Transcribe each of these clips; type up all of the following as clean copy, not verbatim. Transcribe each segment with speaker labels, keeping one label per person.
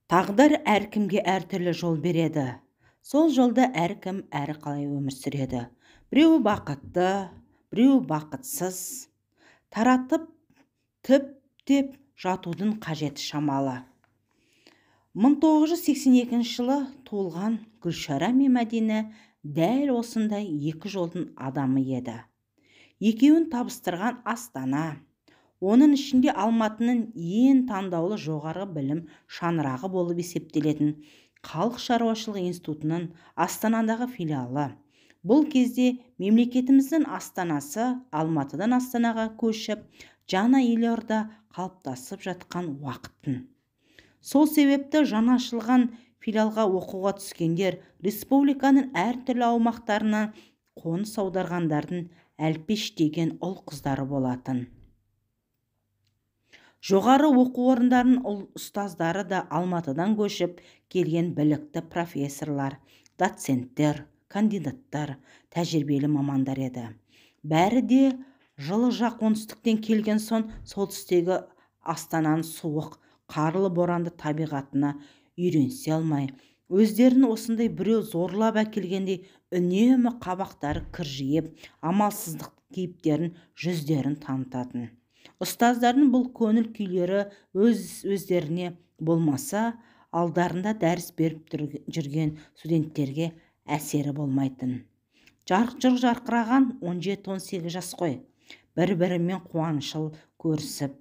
Speaker 1: Тағдыр әркімге әртүрлі жол береді. Сол жолда әркім әрі қалай өмір сүреді. Біреуі бақытты, біреуі бақытсыз. Таратып түп деп жатудың қажеті шамалы. 1982 жылы туылған Гүлшара мен Мәдина дәл осындай екі жолдың адамы еді. Екеуін табыстырған Астана. Оның ішінде Алматының ең таңдаулы жоғары білім шаңырағы болып есептелетін Халық шаруашылығы институтының Астанадағы филиалы. Бұл кезде мемлекетіміздің астанасы Алматыдан Астанаға көшіп, жаңа елорда қалыптасып жатқан уақыттың. Сол себепті жаңа ашылған филиалға оқуға түскендер республиканың әртүрлі аумақтарынан қоныс аударғандардың әлпеш деген ұл қыздары болатын. Жоғары оқу орындарының ұстаздары да Алматыдан көшіп келген білікті профессорлар, доценттер, кандидаттар, тәжірибелі мамандар еді. Бәрі де жылы жақ оңтүстіктен келген соң солтүстегі Астананың суық, қарлы боранды табиғатына үйренісе алмай, өздерін осындай біреу зорлап әкелгендей үнемі қабақтары кіржиіп, амалсыздық кейіптерін жүздерін танытатын. Ұстаздардың бұл көңіл күйлері өздеріне болмаса, алдарында дәріс беріп жүрген студенттерге әсері болмайтын. Жарқыраған 17-18 жас қой, бір-бірімен қуанышыл көрісіп,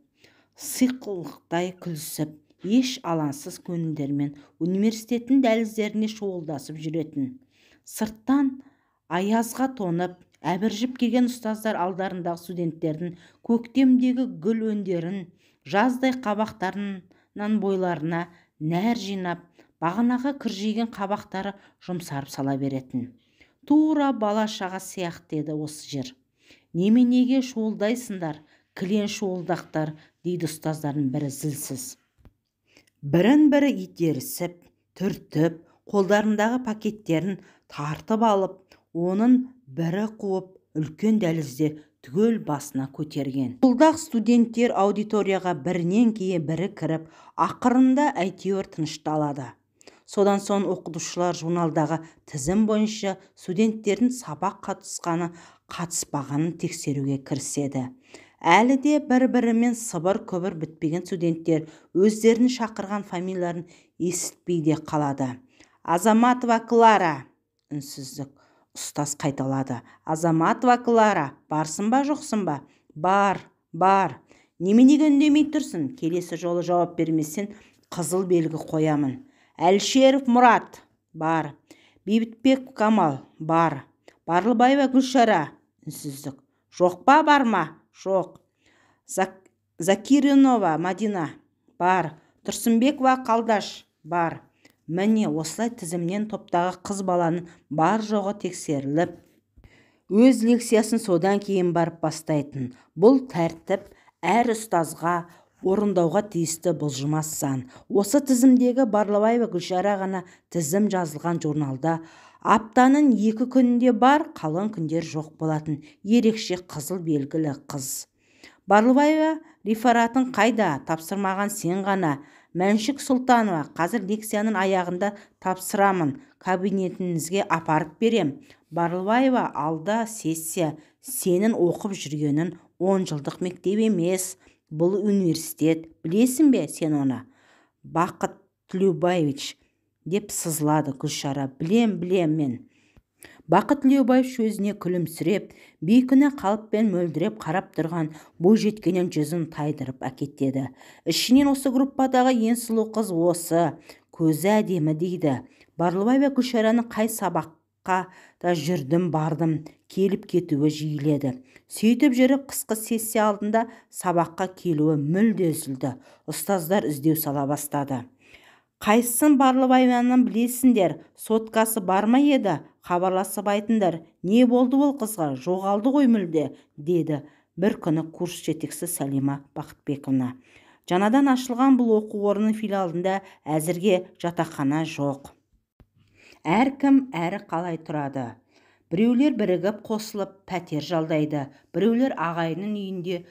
Speaker 1: сыйлықтай күлісіп, еш алаңсыз көңілдермен университеттің дәліздеріне шуылдасып жүретін. Сырттан аязға тонып, әбіржіп келген ұстаздар алдарындағы студенттердің көктемдегі гүл өндерін, жаздай қабақтарынан бойларына нәр жинап, бағанағы кіржиген қабақтары жұмсарып сала беретін. Тура бала-шаға сияқты еді осы жер. Неменеге шуылдайсыңдар, кілең шуылдақтар, дейді ұстаздардың бірі зілсіз. Бірін-бірі итерісіп, түртіп, қолдарындағы пакеттерін тартып алып, оның бірі қуып, үлкен дәлізде түгел басына көтерген. Шуылдақ студенттер аудиторияға бірінен кейін бірі кіріп, ақырында әйтеуір тынышталады. Содан соң оқытушылар журналдағы тізім бойынша студенттердің сабақ қатысқаны, қатыспағанын тексеруге кіріседі. Әлі де бір-бірімен сыбыр-күбір бітпеген студенттер өздерінің шақырған фамилияларын естітпей де қалады. Азаматова Клара. Үнсіздік. Ұстаз қайталады. Азаматова Клара, барсың ба, жоқсың ба? Бар. Неменеге үндемей тұрсың? Келесі жолы жауап бермесең, қызыл белгі қоямын. Әлшеров Мұрат. Бар. Бейбітбек Камал. Бар. Барлыбаева Гүлшара. Үнсіздік. Жоқ па, бар ма? Жоқ. Закиринова Мадина. Бар. Тұрсынбекова Қалдаш. Бар. Міне осылай тізімнен топтағы қыз баланың бар жоғы тексеріліп, өз лекциясын содан кейін барып бастайтын. Бұл тәртіп әр ұстазға орындауға тиісті бұлжымас заң. Осы тізімдегі Барлыбаева Гүлшара ғана тізім жазылған журналда аптаның 2 күнінде бар, қалған күндер жоқ болатын. Ерекше қызыл белгілі қыз. Барлыбаева рефератын қайда? Тапсырмаған сен ғана. Мәншік Сұлтанова, қазір лекцияның аяғында тапсырамын, кабинетіңізге апарып берем. Барлыбаева, алда сессия, сенің оқып жүргенің 10 жылдық мектеп емес, бұл университет, білесің бе сен оны? Бақыт Тілеубаевич, деп сызлады Гүлшара. Білем мен. Бақыт Тілеубаев сөзіне күлімсіреп, бейкүнә қалыппен мөлдіреп қарап тұрған бойжеткеннен жүзін тайдырып әкетеді. Ішінен осы группадағы ең сұлу қыз осы, көзі әдемі дейді. Барлыбаева Гүлшараның қай сабаққа да жүрдім бардым, келіп кетуі жиіледі. Сөйтіп жүріп қысқы сессия алдында сабаққа келуі мүлде үзілді. Ұстаздар іздеу сала бастады. Қайсын Барлыбаеваны білесіңдер, соткасы бар ма еді? Хабарласып айтыңдар, не болды ол қызға, жоғалды ғой мүлде, деді бір күні курс жетекшісі Сәлима Бақытбековна. Жаңадан ашылған бұл оқу орнының филиалында әзірге жатақхана жоқ. Әркім әрі қалай тұрады. Біреулер бірігіп қосылып пәтер жалдайды, біреулер ағайынның үйінде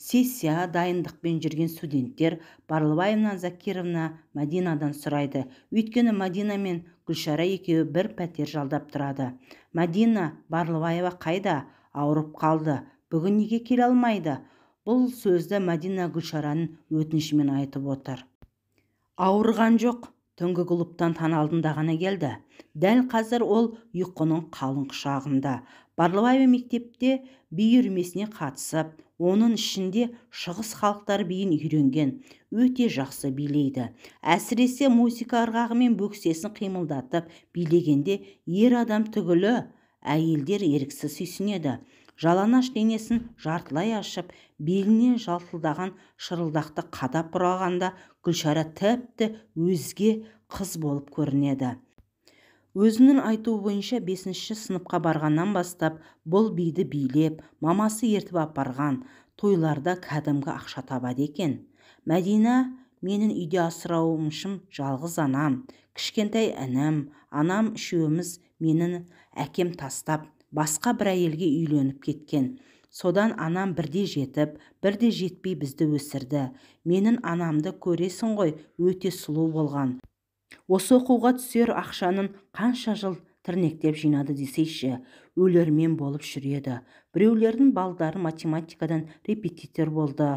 Speaker 1: Сессия дайындықпен жүрген студенттер Барлыбаевна Закировна Мадинадан сұрайды. Өйткені Мадина мен Гүлшара екеуі бір пәтер жалдап тұрады. Мадина: Барлыбаева қайда? Ауырып қалды. Бүгін неге келе алмайды? Бұл сөзді Мадина Гүлшараның өтінішімен айтып отыр. Ауырған жоқ, түнгі клубтан таң алдында ғана келді. Дәл қазір ол ұйқының қалың құшағында. Барлыбаева мектепте би үйірмесіне қатысып, оның ішінде шығыс халықтар биін үйренген, өте жақсы билейді. Әсіресе музыка ырғағымен бөксесін қимылдатып билегенде ер адам түгілі әйелдер еріксіз сүйсінеді. Жалаңаш денесін жартылай ашып, беліне жалтылдаған шырылдақты қадап бұрағанда Гүлшара тіпті өзге қыз болып көрінеді. Өзінің айтуы бойынша 5-ші сыныпқа барғаннан бастап бұл биді билеп, мамасы ертіп апарған, тойларда кәдімгі ақша табады екен. Мадина: менің үйде асыраушым жалғыз анам, кішкентай інім, анам үшеуміз менің әкем тастап, басқа бір әйелге үйленіп кеткен. Содан анам бірде жетіп, бірде жетпей бізді өсірді. Менің анамды көресің ғой, өте сұлу болған. Осы оқуға түсер ақшаның қанша жыл тірнектеп жинады десейші, өлермен болып жүреді. Біреулердің балдары математикадан репетитор болды.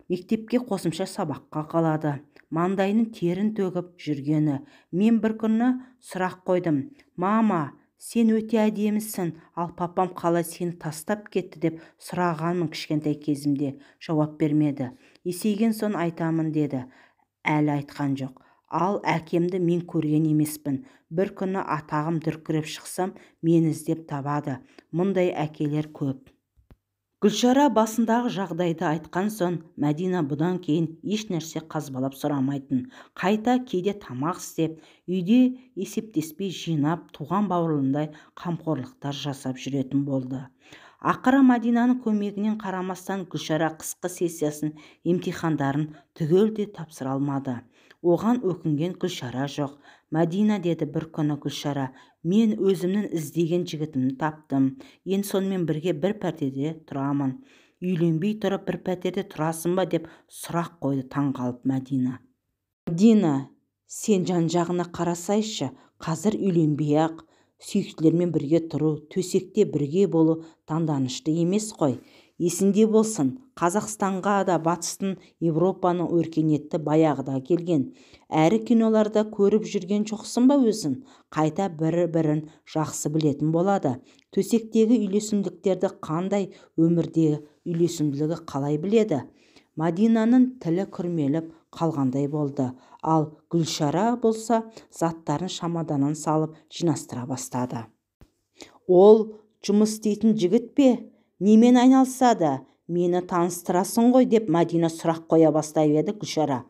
Speaker 1: Мектепке қосымша сабаққа қалады. Маңдайының терін төгіп жүргені. Мен бір күні сұрақ қойдым. Мама, сен өте әдемісің, ал папам қалай сені тастап кетті деп сұрағанмын кішкентай кезімде. Жауап бермеді. Есейген соң айтамын деді. Әлі айтқан жоқ. Ал әкемді мен көрген емеспін. Бір күні атағым дүркіреп шықсам, мені іздеп табады. Мұндай әкелер көп. Гүлшара басындағы жағдайды айтқан соң, Мадина бұдан кейін еш нәрсе қазбалап сұрамайтын. Қайта кейде тамақ істеп, үйде есептеспей жинап, туған бауырлындай қамқорлықтар жасап жүретін болды. Ақыры Мадинаның көмегінен қарамастан Гүлшара қысқы сессиясын емтихандарын түгелде тапсыра алмады. Оған өкінген Гүлшара жоқ. Мадина, деді бір күні Гүлшара, мен өзімнің іздеген жігітімді таптым. Енді сонымен бірге бір пәтерде тұрамын. Үйленбей тұрып бір пәтерде тұрасың ба деп сұрақ қойды таңғалып Мадина. Мадина, сен жан-жағына қарасайшы, қазір үйленбей-ақ сүйіктілермен бірге тұру, төсекте бірге болу таңданышты емес қой. Есінде болсын, Қазақстанға да батыстың, Европаның өркениеті баяғыда келген. Әрі киноларда көріп жүрген жоқсын ба өзің? Қайта бірі-бірін жақсы білетін болады. Төсектегі үйлесімдіктерді қандай, өмірдегі үйлесімділігі қалай біледі? Мадинаның тілі күрмеліп қалғандай болды. Ал Гүлшара болса заттарын шамаданын салып жинастыра бастады. Ол жұмыс істейтін жігіт пе? Немен айналысады? Мені таныстырасың ғой деп Мадина сұрақ қоя бастай еді Гүлшара.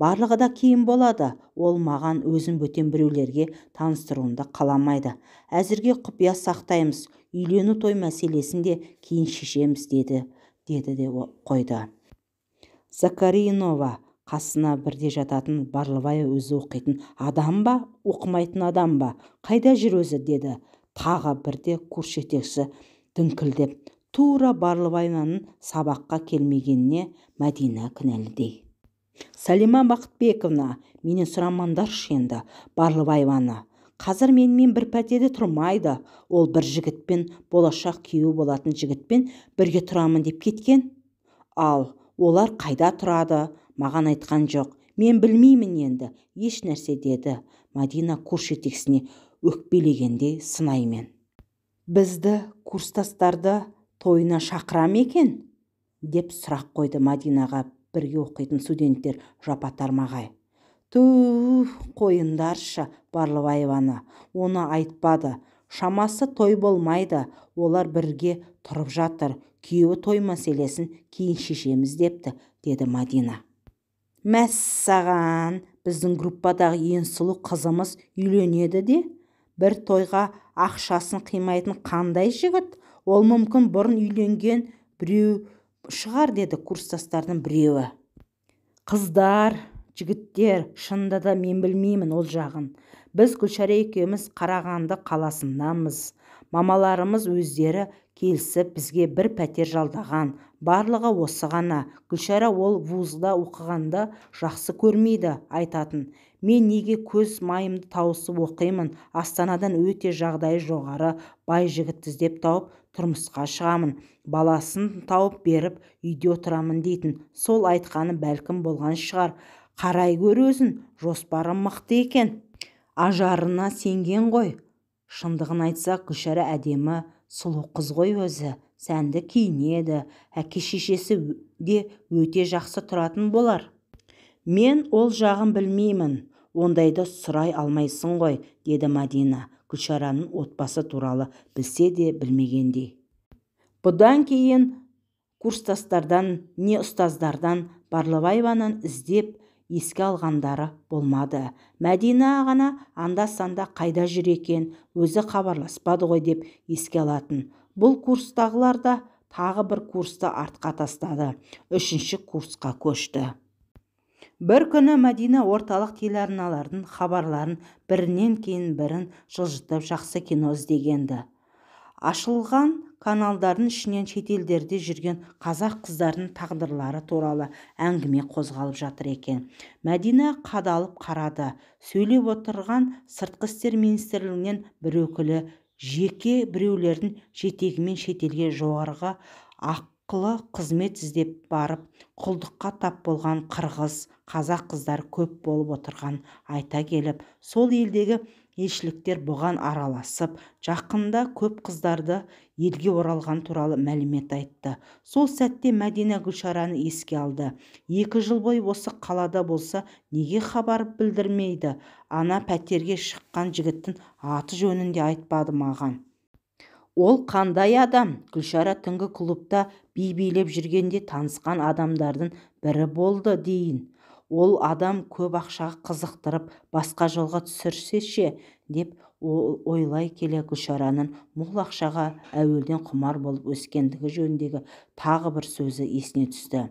Speaker 1: Барлығы да кейін болады. Ол маған өзін бөтен біреулерге таныстыруында қаламайды. Әзірге құпия сақтаймыз. Үйлену той мәселесін де кейін шешеміз деді де қойды. Закаринова қасына бірде жататын Барлыбаева өзі оқитын адам ба, оқымайтын адам ба? Қайда жүр өзі, деді. Тағы бірде курс жетекшісі дүңкілдеп. Тура Барлыбаеваның сабаққа келмегеніне Мадина кінәлідей. Салима Бақытбековна, менен сұрамаңдаршы енді Барлыбаеваны. Қазір менімен бір пәтерде тұрмайды. Ол бір жігітпен, болашақ күйеу болатын жігітпен бірге тұрамын деп кеткен. Ал олар қайда тұрады? Маған айтқан жоқ. Мен білмеймін енді, еш нәрсе, деді Мадина курс жетекшісіне өкпелегенде сынаймен. Бізді, курстастарды, тойына шақырам екен? Деп сұрақ қойды Мадинаға бірге оқитын студенттер жапа-тармағай. Қойындаршы Барлыбаеваны, оны айтпады. Шамасы той болмайды, олар бірге тұрып жатыр. Күйеуі той мәселесін кейін шешеміз депті, деді Мадина. Мәссаған, біздің группадағы ең сұлу қызымыз үйленеді де, бір тойға ақшасын қимайтын қандай жігіт? Ол мүмкін бұрын үйленген біреу шығар, деді курстастардың біреуі. Қыздар, жігіттер, шынында да мен білмеймін ол жағын. Біз Гүлшара екеуміз Қарағанды қаласындамыз. Мамаларымыз өздері келісіп бізге бір пәтер жалдаған. Барлығы осы ғана. Гүлшара ол вузда оқығанды жақсы көрмейді, айтатын. Мен неге көз майымды тауысып оқимын, Астанадан өте жағдайы жоғары бай жігіт іздеп тауып тұрмысқа шығамын, баласын тауып беріп үйде отырамын дейтін. Сол айтқаны бәлкім болған шығар. Қарай көр өзін, жоспары мықты екен. Ажарына сенген ғой. Шындығын айтсақ, Гүлшара әдемі, сұлу қыз ғой өзі. Сәнді киінеді, әке-шешесі де өте жақсы тұратын болар. Мен ол жағын білмеймін. Ондайды сұрай алмайсың ғой, деді Мадина, Гүлшараның отбасы туралы білсе де білмегендей. Бұдан кейін курстастардан не ұстаздардан Барлыбаеваны іздеп еске алғандары болмады. Мәдина ғана анда-санда қайда жүр екен, өзі хабарласпады ғой деп еске алатын. Бұл курстағылар да тағы бір курсты артқа тастады. 3-ші курсқа көшті. Бір күні Мәдина орталық телеарналардың хабарларын бірінен кейін бірін жылжытып жақсы кино іздегенді. Ашылған каналдардың ішінен шетелдерде жүрген қазақ қыздарының тағдырлары туралы әңгіме қозғалып жатыр екен. Мәдина қадалып қарады. Сөйлеп отырған сыртқы істер министрлігінен бір өкілі жеке біреулердің жетегімен шетелге жоғарғы ақылы қызмет іздеп барып, құлдыққа тап болған қырғыз, қазақ қыздар көп болып отырған айта келіп, сол елдегі елшіліктер бұған араласып, жақында көп қыздарды елге оралған туралы мәлімет айтты. Сол сәтте Мәдина Гүлшараны еске алды. 2 жыл бойы осы қалада болса, неге хабар білдірмейді? Ана пәтерге шыққан жігіттің аты жөнінде айтпады маған. Ол қандай адам? Гүлшара түнгі клубта би билеп жүргенде танысқан адамдардың бірі болды дейін. Ол адам көп ақшаға қызықтырып, басқа жолға түсірсе ше, деп ойлай келе Гүлшараның мол ақшаға әуелден құмар болып өскендігі жөніндегі тағы бір сөзі есіне түсті.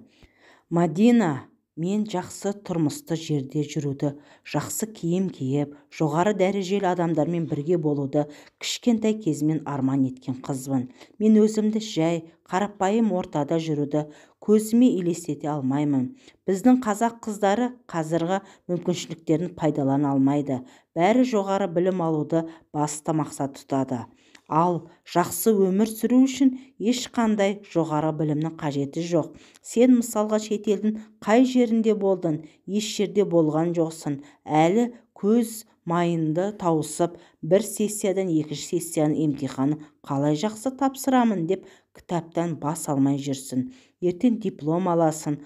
Speaker 1: Мадина, мен жақсы тұрмысты жерде жүруді, жақсы киім киіп, жоғары дәрежелі адамдармен бірге болуды кішкентай кезімнен арман еткен қызбын. Мен өзімді жай, қарапайым ортада жүруді көзіме елестете алмаймын. Біздің қазақ қыздары қазіргі мүмкіншіліктерін пайдалана алмайды. Бәрі жоғары білім алуды басты мақсат тұтады. Ал жақсы өмір сүру үшін ешқандай жоғары білімнің қажеті жоқ. Сен мысалға шетелдің қай жерінде болдың? Еш жерде болған жоқсың. Әлі көз майынды тауысып, бір сессиядан екінші сессияның емтиханы қалай жақсы тапсырамын деп кітаптан бас алмай жүрсің. Ертең диплом аласың.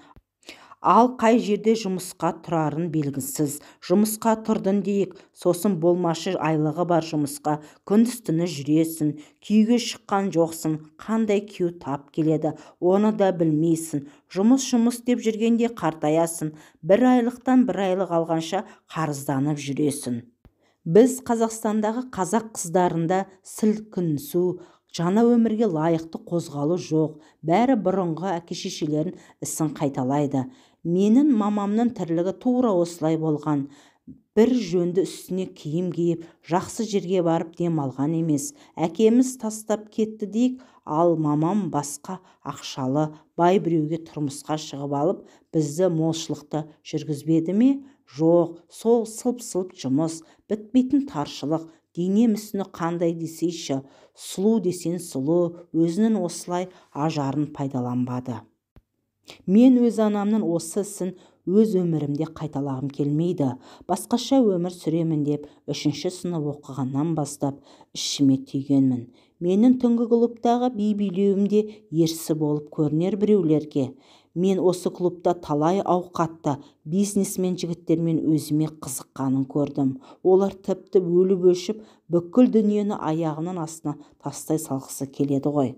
Speaker 1: Ал қай жерде жұмысқа тұрарын белгісіз. Жұмысқа тұрдың дейік, сосын болмашы айлығы бар жұмысқа күндіз-түні жүресің. Күйге шыққан жоқсың, қандай күй тап келеді, оны да білмейсің. Жұмыс деп жүргенде қартаясың. 1 айлықтан 1 айлық алғанша қарызданып жүресің. Біз Қазақстандағы қазақ қыздарында сілкінісу, жаңа өмірге лайықты қозғалу жоқ. Бәрі бұрынғы әке-шешелерінің ісін қайталайды. Менің мамамның тірлігі тура осылай болған. Бір жөнді үстіне киім киіп, жақсы жерге барып демалған емес. Әкеміз тастап кетті дейік, ал мамам басқа ақшалы бай біреуге тұрмысқа шығып алып, бізді молшылықта жүргізбеді ме? Жоқ, сол сылп-сылп жұмыс, бітпейтін таршылық. Дене мүсіні қандай десейші, сұлу десен сұлу, өзінің осылай ажарын пайдаланбады. Мен өз анамның осы ісін өз өмірімде қайталағым келмейді. Басқаша өмір сүремін деп 3-ші сынып оқығаннан бастап ішіме түйгенмін. Менің түнгі клубтағы би билеуімде ерсі болып көрінер біреулерге. Мен осы клубта талай ауқатты бизнесмен жігіттермен өзіме қызыққанын көрдім. Олар тіпті өліп өшіп, бүкіл дүниені аяғының астына тастай салғысы келеді ғой.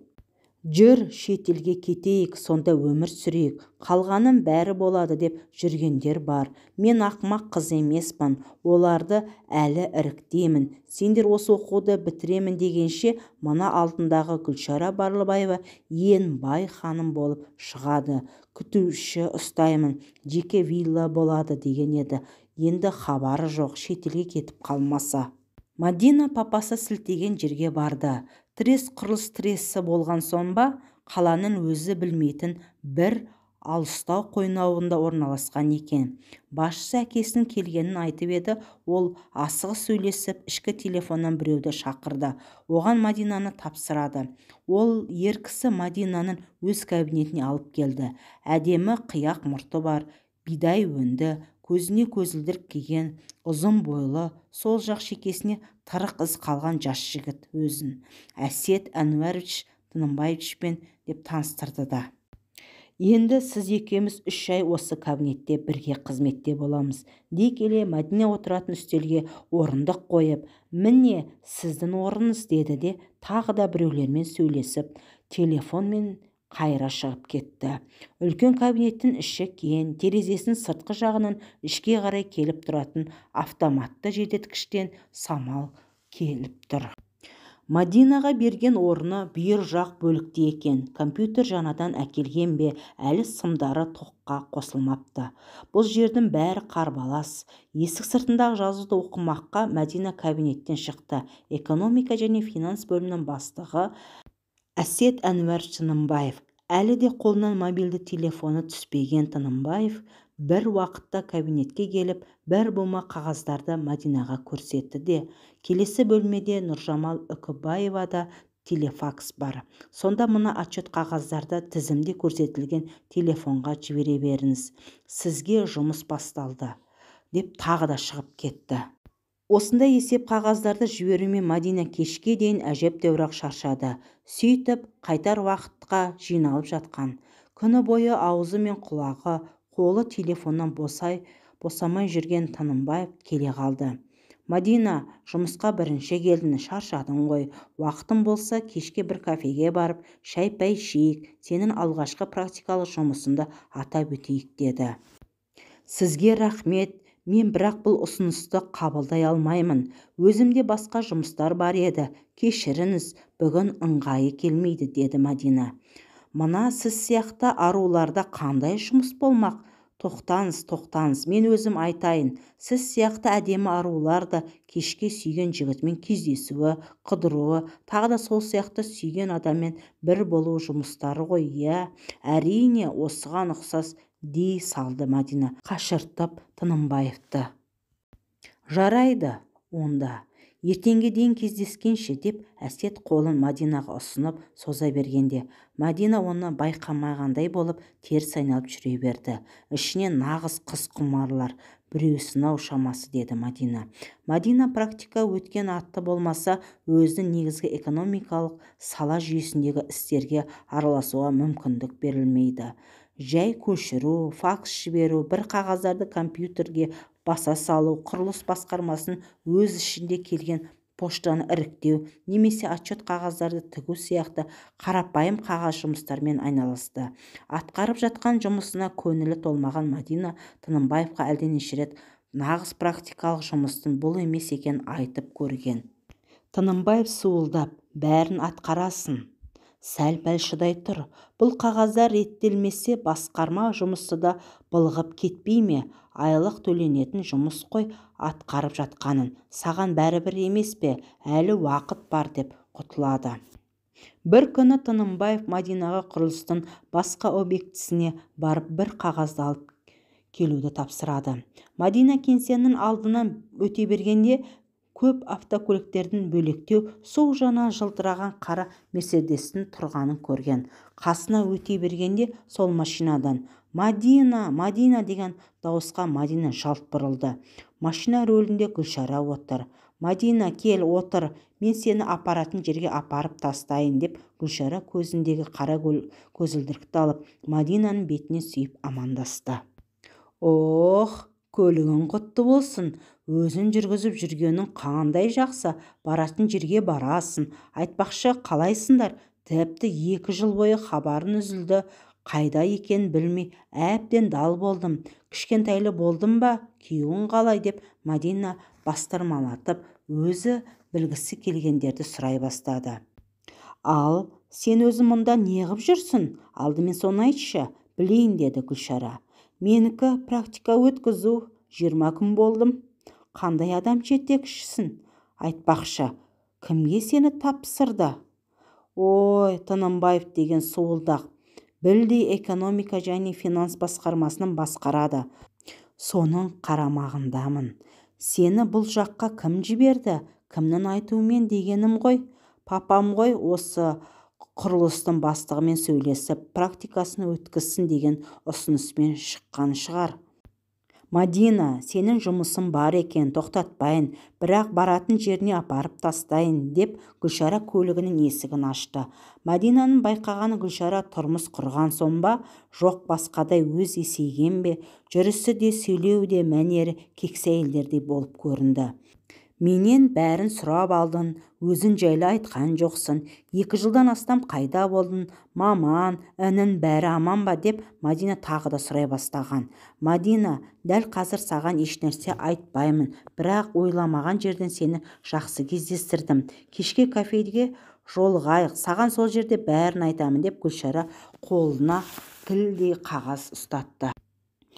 Speaker 1: Жүр, шетелге кетейік, сонда өмір сүрейік, қалғаның бәрі болады деп жүргендер бар. Мен ақымақ қыз емеспін, оларды әлі іріктеймін. Сендер осы оқуды бітіремін дегенше, мына алдындағы Гүлшара Барлыбаева ең бай ханым болып шығады. Күтуші ұстаймын, жеке вилла болады деген еді. Енді хабары жоқ, шетелге кетіп қалмаса. Мадина папасы сілтеген жерге барды. Құрылыс тресі болған соң ба, қаланың өзі білмейтін бір алыстау қойнауында орналасқан екен. Басшысы әкесінің келгенін айтып еді, ол асығыс сөйлесіп ішкі телефоннан біреуді шақырды. Оған Мадинаны тапсырады. Ол ер кісі Мадинаның өз кабинетіне алып келді. Әдемі қияқ мұрты бар, бидай өңді, көзіне көзілдірік киген, ұзын бойлы, сол жақ шекесіне тырық із қалған жас жігіт өзін Әсет Әнуарович Тынымбаевичпен деп таныстырды да. Енді сіз екеуміз 3 ай осы кабинетте бірге қызметте боламыз. Дей келе Мадина отыратын үстелге орындық қойып, міне сіздің орныңыз деді де тағы да біреулермен сөйлесіп, телефонмен қайыра шығып кетті. Үлкен кабинеттің іші кең, терезесінің сыртқы жағынан ішке қарай келіп тұратын автоматты желдеткіштен самал келіп тұр. Мадинаға берген орны бүйір жақ бөлікте екен. Компьютер жаңадан әкелген бе, әлі сымдары тоққа қосылмапты. Бұл жердің бәрі қарбалас. Есік сыртындағы жазуды оқымаққа Мадина кабинеттен шықты. Экономика және финанс бөлімінің бастығы Әсет Әнуарович Тынымбаев. Әлі де қолынан мобильді телефоны түспеген Тынымбаев бір уақытта кабинетке келіп, бір бума қағаздарды Мадинаға көрсетті де, келесі бөлмеде Нұржамал Үкібаевада телефакс бар. Сонда мына отчет қағаздарды тізімде көрсетілген телефонға жібере беріңіз. Сізге жұмыс басталды, деп тағы да шығып кетті. Осындай есеп қағаздарды жіберумен Мадина кешке дейін әжептәуір шаршады. Сөйтіп, қайтар уақытқа жиналып жатқан. Күні бойы аузы мен құлағы, қолы телефоннан босамай жүрген Тынымбаев келе қалды. Мадина, жұмысқа бірінші келдің, шаршадың ғой. Уақытың болса, кешке бір кафеге барып, шай-пәй ішейік, сенің алғашқы практикалық жұмысыңды атап өтейік деді. Сізге рахмет, мен бірақ бұл ұсынысты қабылдай алмаймын. Өзімде басқа жұмыстар бар еді. Кешіріңіз, бүгін ыңғайы келмейді, деді Мадина. Мына сіз сияқты аруларда қандай жұмыс болмақ? Тоқтаңыз, мен өзім айтайын. Сіз сияқты әдемі арулар да кешке сүйген жігітмен кездесуі, қыдыруы, тағы да сол сияқты сүйген адаммен бір болу жұмыстары ғой, иә. Әрине, осыған ұқсас, дей салды Мадина, қашыртып Тынымбаевты. Жарайды, онда. Ертеңге дейін кездескенше, деп Әсет қолын Мадинаға ұсынып соза бергенде, Мадина оны байқамағандай болып теріс айналып жүре берді. Ішінен нағыз қыз құмарлар біреусін-ау шамасы, деді Мадина. Мадина практика өткен атты болмаса, өзінің негізгі экономикалық сала жүйесіндегі істерге араласуға мүмкіндік берілмейді. Жай көшіру, факс жіберу, бір қағаздарды компьютерге баса салу, құрылыс басқармасын өз ішінде келген поштаны іріктеу, немесе отчет қағаздарды тігу сияқты қарапайым қағаз жұмыстармен айналысты. Атқарып жатқан жұмысына көңілі толмаған Мадина Тынымбаевқа әлденеше рет нағыз практикалық жұмыстың бұл емес екенін айтып көрген. Тынымбаев суылдап, бәрін атқарасың. Сәл-пәл шыдай тұр. Бұл қағаздар реттелмесе, басқарма жұмысы да былғып кетпей ме? Айлық төленетін жұмыс қой атқарып жатқанын. Саған бәрібір емес пе? Әлі уақыт бар, деп құтылады. Бір күні Тынымбаев Мадинаға құрылыстың басқа объектісіне барып бір қағазды алып келуді тапсырады. Мадина кеңсенің алдынан өте бергенде, көп автокөліктердің бөлектеу сол жана жылтыраған қара Мерседестің тұрғанын көрген. Қасына өте бергенде сол машинадан Мадина деген дауысқа Мадина жалт бұрылды. Машина рөлінде Гүлшара отыр. Мадина, кел отыр, мен сені апаратын жерге апарып тастайын, деп Гүлшара көзіндегі қара көзілдірікті алып Мадинаның бетіне сүйіп амандасты. Ох, көлігің құтты болсын. Өзін жүргізіп жүргенің қандай жақсы, баратын жерге барасың. Айтпақшы, қалайсыңдар? Тіпті 2 жыл бойы хабарын үзілді. Қайда екен білмей, әбден дал болдым. Кішкентайлы болдым ба? Күйеуің қалай, деп Мадина бастырмалатып, өзі білгісі келгендерді сұрай бастады. Ал, сен өзі мұнда неғып жүрсің? Алдымен соны айтшы, білейін, деді Гүлшара. Менікі практика өткізу, 20 күн болдым. Қандай адам жетекшісің? Айтпақшы, кімге сені тапсырды? Ой, Тынымбаев деген суылдақ. Білдей экономика және финанс басқармасының басқарады. Соның қарамағындамын. Сені бұл жаққа кім жіберді? Кімнің айтуымен дегенім ғой. Папам ғой, осы құрылыстың бастығымен сөйлесіп, практикасын өткізсін деген ұсыныспен шыққан шығар. Мадина, сенің жұмысың бар екен, тоқтатпайын, бірақ баратын жеріне апарып тастайын, деп Гүлшара көлігінің есігін ашты. Мадинаның байқағаны Гүлшара тұрмыс құрған соң ба, жоқ басқадай өз есейген бе, жүрісі де сөйлеу де мәнері кексе әйелдердей болып көрінді. Менен бәрін сұрап алдың, өзің жайлы айтқан жоқсың. 2 жылдан астам қайда болдың? Маман, інін бәрі аман ба, деп Мадина тағы да сұрай бастаған. Мадина, дәл қазір саған ешнәрсе айтпаймын, бірақ ойламаған жерден сені жақсы кездестірдім. Кешке кафеге жолығайық, саған сол жерде бәрін айтамын, деп Гүлшара қолына тілдей қағаз ұстатты.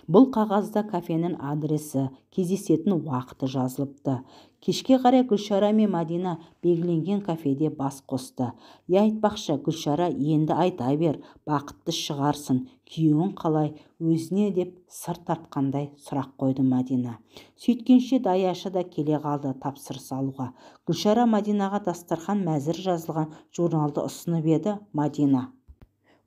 Speaker 1: Бұл қағазда кафенің адресі, кездесетін уақыты жазылыпты. Кешке қарай Гүлшара мен Мадина белгіленген кафеде бас қосты. Айтпақшы, Гүлшара, енді айта бер, бақытты шығарсың, күйеуің қалай, өзіне деп сыр тартқандай сұрақ қойды Мадина. Сөйткенше Даяшы да келе қалды тапсырыс алуға. Гүлшара Мадинаға дастархан мәзір жазылған журналды ұсынып еді. Мадина,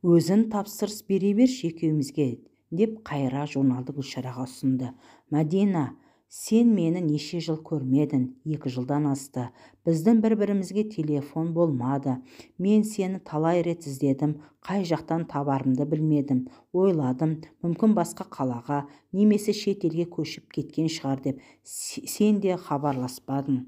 Speaker 1: өзің тапсырыс бере берші екеумізге, деп қайыра журналды Гүлшараға ұсынды. Мадина, сен мені неше жыл көрмедің? 2 жылдан асты. Біздің бір-бірімізге телефон болмады. Мен сені талай рет іздедім, қай жақтан табарымды білмедім. Ойладым, мүмкін басқа қалаға, немесе шет елге көшіп кеткен шығар деп. Сен де хабарласпадың.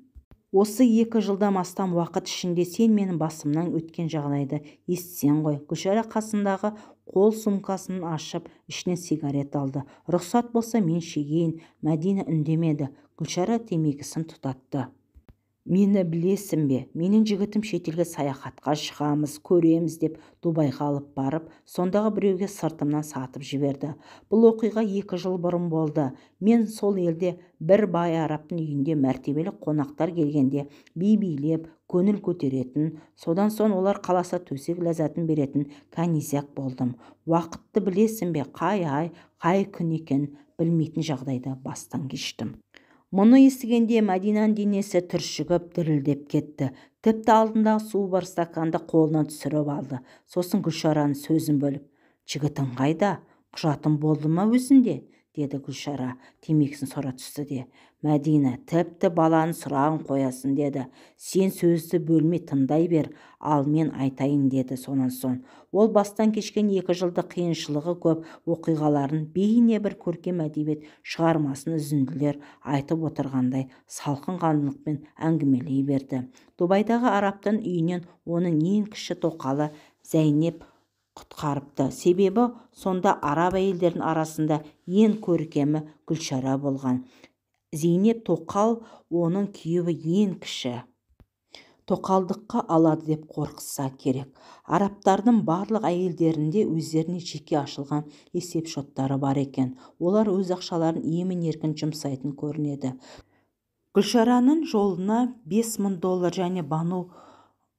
Speaker 1: Осы 2 жылдан астам уақыт ішінде сен менің басымнан өткен жағдайды естісең ғой. Гүлшара қасындағы қол сумкасын ашып, ішінен сигарет алды. Рұқсат болса мен шегейін. Мадина үндемеді. Гүлшара темекісін тұтатты. Мені білесің бе? Менің жігітім шетелге саяхатқа шығамыз, көреміз деп Дубайға алып барып, сондағы біреуге сыртымнан сатып жіберді. Бұл оқиға 2 жыл бұрын болды. Мен сол елде бір бай арабтың үйінде мәртебелі қонақтар келгенде би-билеп, көңіл көтеретін, содан соң олар қаласа төсек ләззатын беретін канизак болдым. Уақытты білесің бе? Қай ай, қай күн екен білмейтін жағдайда бастан кештім. Мұны естігенде Мадинаның денесі түршігіп, дірілдеп кетті. Тіпті алдындағы су бар стаканды қолынан түсіріп алды. Сосын Гүлшараның сөзін бөліп: жігітің қайда? Құжатың болды ма өзінде? Деді Гүлшара темекісін сора түсті де. Мадина, тіпті баланың сұрағын қоясын, деді. Сен сөзді бөлмей тыңдай бер, ал мен айтайын, деді. Сонан соң ол бастан кешкен 2 жылды қиыншылығы көп оқиғаларын бейне бір көркем әдебиет шығармасын үзінділер айтып отырғандай салқын қандылықпен әңгімелей берді. Дубайдағы арабтың үйінен оның ең кіші тоқалы Зейнеп құтқарыпты. Себебі сонда араб әйелдердің арасында ең көркемі Гүлшара болған. Зейнеп тоқал, оның күйеуі ең кіші. Тоқалдыққа алады деп қорқса керек. Арабтардың барлық әйелдерінде өздеріне жеке ашылған есеп шоттары бар екен. Олар өз ақшаларын емін-еркін жұмсайтын көрінеді. Гүлшараның жолына $5000 және Бану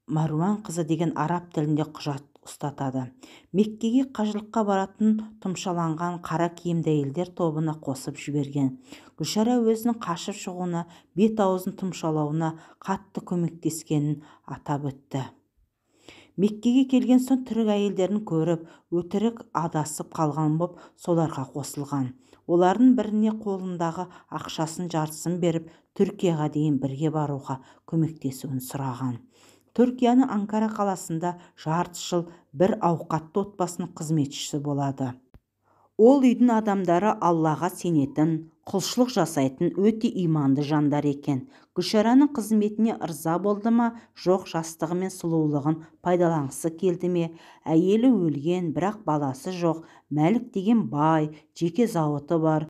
Speaker 1: Маруан қызы деген араб тілінде құжат ұстатады. Меккеге қажылыққа баратын тұмшаланған қара киімді әйелдер тобына қосып жіберген. Гүлшара өзінің қашып шығуына, бет-аузын тұмшалауына қатты көмектескенін атап өтті. Меккеге келген соң түрік әйелдерін көріп, өтірік адасып қалған боп соларға қосылған. Олардың біріне қолындағы ақшасын жартысын беріп, Түркияға дейін бірге баруға көмектесуін сұраған. Түркияның Анкара қаласында жарты жыл бір ауқатты отбасының қызметшісі болады. Ол үйдің адамдары Аллаға сенетін, құлшылық жасайтын өте иманды жандар екен. Гүлшараның қызметіне ырза болды ма, жоқ жастығы мен сұлулығын пайдаланғысы келді ме? Әйелі өлген, бірақ баласы жоқ. Мәлік деген бай, жеке зауыты бар.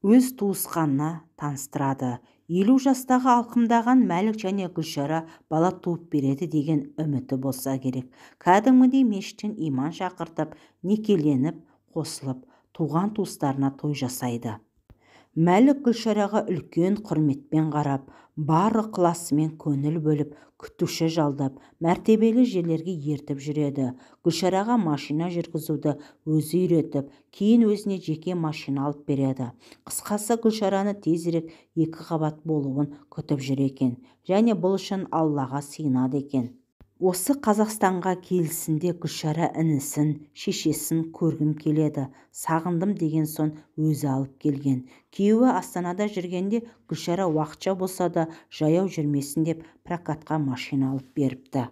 Speaker 1: Өз туысқанына таныстырады. 50 жастағы алқымдаған Мәлік және Гүлшара бала туып береді деген үміті болса керек. Кәдімгідей мешіттен иман шақыртып, некеленіп, қосылып, туған туыстарына той жасайды. Мәлік Гүлшараға үлкен құрметпен қарап, бар ықыласымен көңіл бөліп, күтуші жалдап, мәртебелі жерлерге ертіп жүреді. Гүлшараға машина жүргізуді өзі үйретіп, кейін өзіне жеке машина алып береді. Қысқасы, Гүлшараны тезірек 2 қабат болуын күтіп жүр екен, және бұл үшін Аллаға сыйынады екен. Осы Қазақстанға келісінде Гүлшара інісін, шешесін көргім келеді. Сағындым деген соң өзі алып келген. Күйеуі Астанада жүргенде Гүлшара уақытша болса да жаяу жүрмесін деп прокатқа машина алып беріпті.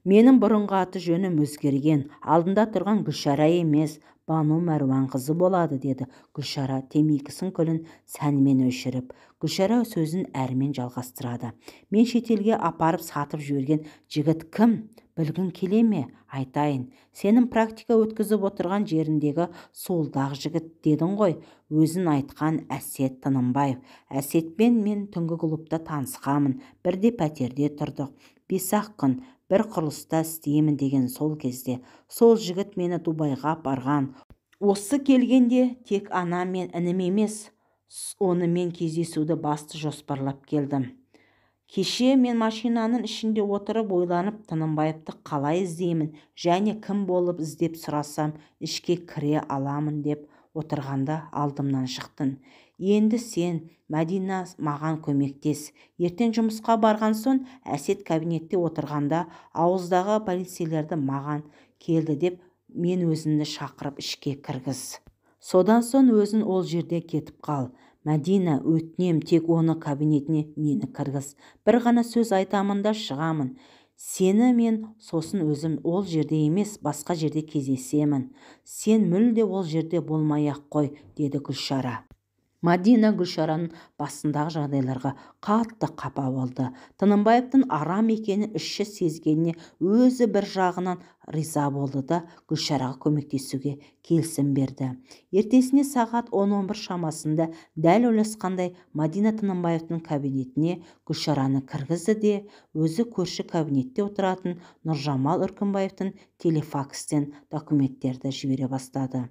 Speaker 1: Менің бұрынғы аты жөнім өзгерген, алдында тұрған Гүлшара емес, Бану Мәруанқызы болады, деді Гүлшара темекісін күлін сәнімен өшіріп. Гүлшара сөзін әрмен жалғастырады. Мен шетелге апарып сатып жіберген жігіт кім? Білгің келе ме? Айтайын. Сенің практика өткізіп отырған жеріндегі солдағы жігіт дедің ғой. Өзін айтқан Әсет Тынымбаев. Әсетпен мен түнгі клубта танысқамын. Бірде пәтерде тұрдық. 5-ақ күн бір құрылыста істеймін деген сол кезде. Сол жігіт мені Дубайға апарған. Осы келгенде тек анам мен інім емес, онымен кездесуді басты жоспарлап келдім. Кеше мен машинаның ішінде отырып ойланып Тынымбаевты қалай іздеймін және кім болып іздеп сұрасам ішке кіре аламын деп отырғанда алдымнан шықтың. Енді сен, Мәдина, маған көмектес. Ертең жұмысқа барған соң Әсет кабинетте отырғанда ауыздағы полицейлерді маған келді деп мен өзіңді шақырып ішке кіргіз. Содан соң өзің ол жерде кетіп қал. Мәдина, өтінем, тек оны кабинетіне мені кіргіз. Бір ғана сөз айтамын да шығамын. Сені мен сосын өзім ол жерде емес, басқа жерде кездесемін. Сен мүлде ол жерде болмай-ақ қой, деді Гүлшара. Мәдина Гүлшараның басындағы жағдайларға қатты қапа болды. Тынымбаевтың арам екенін іші сезгеніне өзі бір жағынан риза болды да Гүлшараға көмектесуге келісім берді. Ертесіне сағат 10-11 шамасында дәл ойласқандай Мәдина Тынымбаевтың кабинетіне Гүлшараны кіргізді де өзі көрші кабинетте отыратын Нұржамал Үркімбаевтың телефакстен документтерді жібере бастады.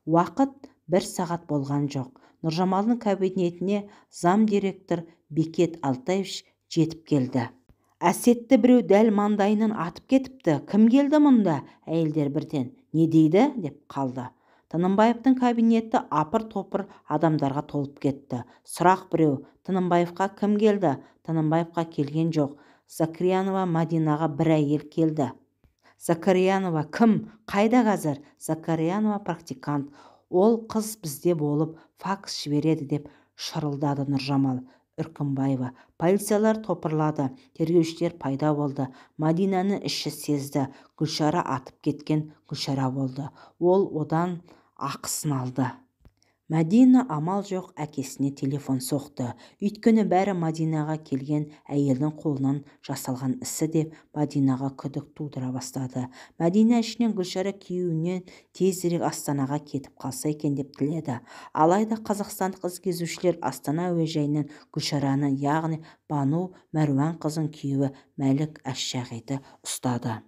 Speaker 1: Уақыт 1 сағат болған жоқ. Нұржамалдың кабинетіне зам директор Бекет Алтаевич жетіп келді. Әсетті біреу дәл маңдайынан атып кетіпті. Кім келді мұнда? Әйелдер бірден не дейді деп қалды. Тынымбаевтың кабинеті апыр-топыр адамдарға толып кетті. Сұрақ біреу: Тынымбаевқа кім келді? Тынымбаевқа келген жоқ. Закариянова Мәдинаға бір әйел келді. Закариянова кім? Қайда қазір? Закариянова практикант. Ол қыз бізде болып факс жібереді деп шырылдады Нұржамал Үркімбаева. Полициялар топырлады, тергеушілер пайда болды. Мәдинаны іші сезді. Гүлшара атып кеткен Гүлшара болды. Ол одан ақысын алды. Мәдина амал жоқ әкесіне телефон соқты. Өйткені бәрі Мәдинаға келген әйелдің қолынан жасалған ісі деп Мәдинаға күдік тудыра бастады. Мәдина ішінен Гүлшара күйеуінен тезірек Астанаға кетіп қалса екен деп тіледі. Алайда қазақстандық із-кезушілер Астана әуежайынан Гүлшараны, яғни Бану Мәруанқызын күйеуі Мәлік Әшшағиды ұстады.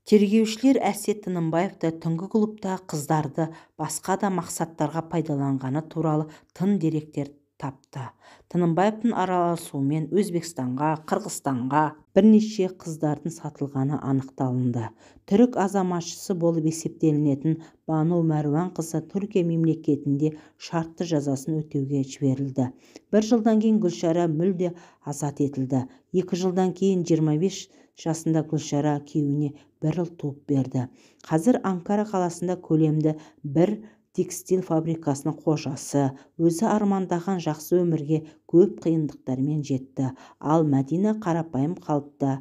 Speaker 1: Тергеушілер Әсет Тынымбаевты түнгі клубта қыздарды басқа да мақсаттарға пайдаланғаны туралы тың деректер тапты. Тынымбаевтың араласуымен Өзбекстанға, Қырғызстанға бірнеше қыздардың сатылғаны анықталынды. Түрік азаматшысы болып есептелінетін Бану Мәруанқызы Түркия мемлекетінде шартты жазасын өтеуге жіберілді. 1 жылдан кейін Гүлшара мүлде азат етілді. 2 жылдан кейін 25 жасында Гүлшара күйеуіне 1 ұл туып берді. Қазір Анкара қаласында көлемді бір текстиль фабрикасының қожасы, өзі армандаған жақсы өмірге көп қиындықтармен жетті. Ал Мәдина қарапайым қалыпта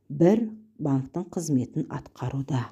Speaker 1: бір банктың қызметін атқаруда.